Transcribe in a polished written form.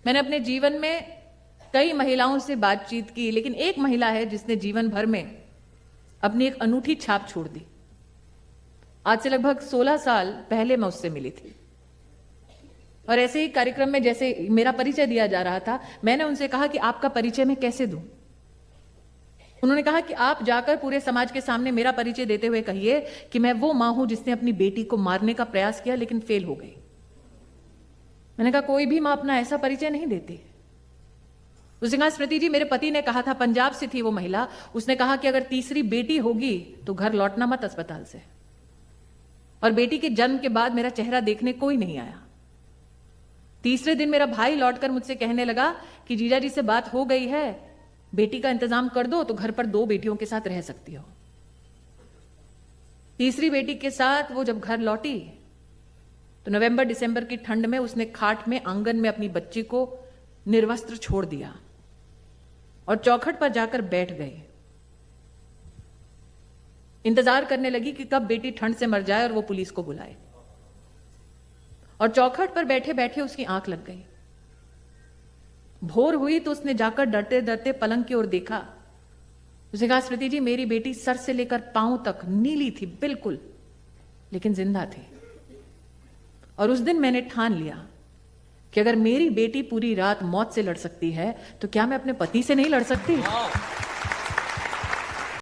मैंने अपने जीवन में कई महिलाओं से बातचीत की, लेकिन एक महिला है जिसने जीवन भर में अपनी एक अनूठी छाप छोड़ दी। आज से लगभग 16 साल पहले मैं उससे मिली थी और ऐसे ही कार्यक्रम में जैसे मेरा परिचय दिया जा रहा था, मैंने उनसे कहा कि आपका परिचय मैं कैसे दूं। उन्होंने कहा कि आप जाकर पूरे समाज के सामने मेरा परिचय देते हुए कहिए कि मैं वो मां हूं जिसने अपनी बेटी को मारने का प्रयास किया लेकिन फेल हो गई। मैंने कहा कोई भी मां अपना ऐसा परिचय नहीं देती। उसने कहा स्मृति जी, मेरे पति ने कहा था, पंजाब से थी वो महिला, उसने कहा कि अगर तीसरी बेटी होगी तो घर लौटना मत अस्पताल से। और बेटी के जन्म के बाद मेरा चेहरा देखने कोई नहीं आया। तीसरे दिन मेरा भाई लौटकर मुझसे कहने लगा कि जीजा जी से बात हो गई है, बेटी का इंतजाम कर दो तो घर पर 2 बेटियों के साथ रह सकती हो। तीसरी बेटी के साथ वो जब घर लौटी तो नवंबर दिसंबर की ठंड में उसने खाट में आंगन में अपनी बच्ची को निर्वस्त्र छोड़ दिया और चौखट पर जाकर बैठ गई। इंतजार करने लगी कि कब बेटी ठंड से मर जाए और वो पुलिस को बुलाए। और चौखट पर बैठे बैठे उसकी आंख लग गई। भोर हुई तो उसने जाकर डरते डरते पलंग की ओर देखा। उसने कहा स्मृति जी, मेरी बेटी सर से लेकर पांव तक नीली थी बिल्कुल, लेकिन जिंदा थी। और उस दिन मैंने ठान लिया कि अगर मेरी बेटी पूरी रात मौत से लड़ सकती है तो क्या मैं अपने पति से नहीं लड़ सकती।